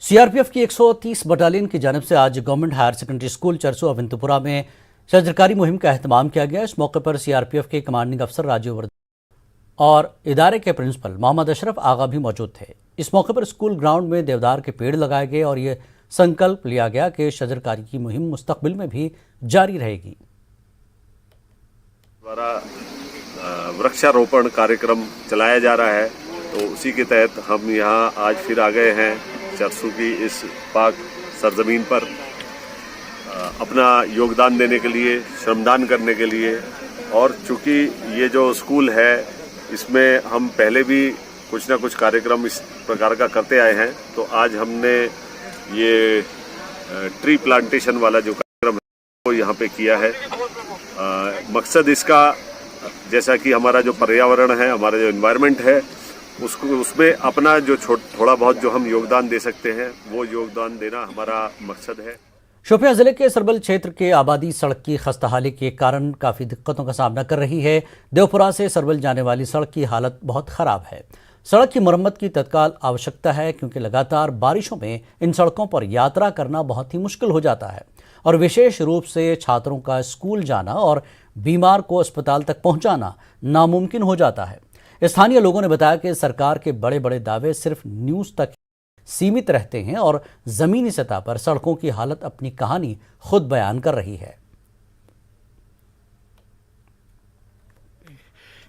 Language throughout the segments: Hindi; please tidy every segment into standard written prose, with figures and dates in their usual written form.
सीआरपीएफ की 130 बटालियन की जानिब से आज गवर्नमेंट हायर सेकेंडरी स्कूल चरसू अविंतपुरा में शजरकारी मुहिम का एहतमाम किया गया। इस मौके पर सीआरपीएफ के कमांडिंग अफसर राजीव वर्धन और इदारे के प्रिंसिपल मोहम्मद अशरफ आगा भी मौजूद थे। इस मौके पर स्कूल ग्राउंड में देवदार के पेड़ लगाए गए और ये संकल्प लिया गया कि शजरकारी की मुहिम मुस्तकबिल में भी जारी रहेगी। द्वारा वृक्षारोपण कार्यक्रम चलाया जा रहा है, तो उसी के तहत हम यहाँ आज फिर आ गए हैं चरसू की इस पाक सरजमीन पर अपना योगदान देने के लिए, श्रमदान करने के लिए। और चूंकि ये जो स्कूल है इसमें हम पहले भी कुछ ना कुछ कार्यक्रम इस प्रकार का करते आए हैं, तो आज हमने ये ट्री प्लांटेशन वाला जो कार्यक्रम है वो यहाँ पे किया है। मकसद इसका, जैसा कि हमारा जो पर्यावरण है, हमारा जो एनवायरनमेंट है, उसमें अपना जो थोड़ा बहुत जो हम योगदान दे सकते हैं वो योगदान देना हमारा मकसद है। शोपियां जिले के सरबल क्षेत्र के आबादी सड़क की खस्ताहाली के कारण काफ़ी दिक्कतों का सामना कर रही है। देवपुरा से सरबल जाने वाली सड़क की हालत बहुत ख़राब है। सड़क की मरम्मत की तत्काल आवश्यकता है, क्योंकि लगातार बारिशों में इन सड़कों पर यात्रा करना बहुत ही मुश्किल हो जाता है और विशेष रूप से छात्रों का स्कूल जाना और बीमार को अस्पताल तक पहुंचाना नामुमकिन हो जाता है। स्थानीय लोगों ने बताया कि सरकार के बड़े बड़े दावे सिर्फ न्यूज़ तक सीमित रहते हैं और ज़मीनी सतह पर सड़कों की हालत अपनी कहानी खुद बयान कर रही है।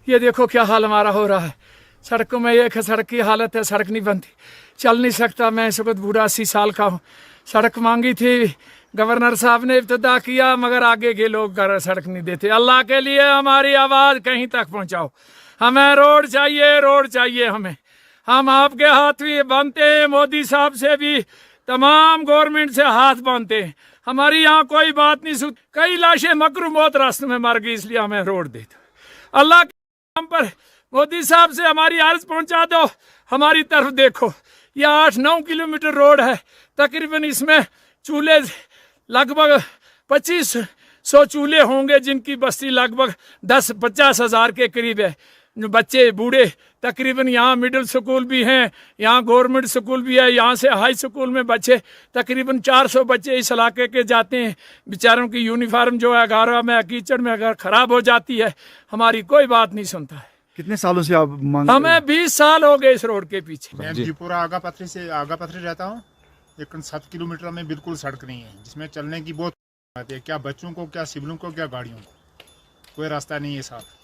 ये देखो क्या हाल हमारा हो रहा है। सड़कों में एक सड़क की हालत है, सड़क नहीं बनती, चल नहीं सकता। मैं इस वक्त बूढ़ा 80 साल का हूँ। सड़क मांगी थी, गवर्नर साहब ने इब्तिदा किया, मगर आगे के लोग सड़क नहीं देते। अल्लाह के लिए हमारी आवाज़ कहीं तक पहुँचाओ। हमें रोड चाहिए, रोड चाहिए हमें। हम आपके हाथ भी बांधते हैं, मोदी साहब से भी, तमाम गवर्नमेंट से हाथ बांधते हैं। हमारी यहाँ कोई बात नहीं सुन। कई लाशें मकरूम मौत रास्ते में मर गई, इसलिए हमें रोड दे दो। अल्लाह के नाम पर मोदी साहब से हमारी अर्ज पहुंचा दो। हमारी तरफ देखो, यह 8-9 किलोमीटर रोड है तकरीबन। इसमें चूल्हे लगभग 2500 चूल्हे होंगे, जिनकी बस्ती लगभग 10-50 हज़ार के करीब है। बच्चे बूढ़े तकरीबन, यहाँ मिडिल स्कूल भी हैं, यहाँ गवर्नमेंट स्कूल भी है, यहाँ से हाई स्कूल में बच्चे तकरीबन 400 बच्चे इस इलाके के जाते हैं। बेचारों की यूनिफॉर्म जो है गारा में कीचड़ में अगर ख़राब हो जाती है, हमारी कोई बात नहीं सुनता है। कितने सालों से आप मांग? हमें 20 साल हो गए इस रोड के पीछे। मैं जीपुरा आगा पथरी रहता हूँ। लेकिन 7 किलोमीटर में बिल्कुल सड़क नहीं है, जिसमें चलने की बहुत बात है। क्या बच्चों को, क्या सिविलों को, क्या गाड़ियों को, कोई रास्ता नहीं है साफ।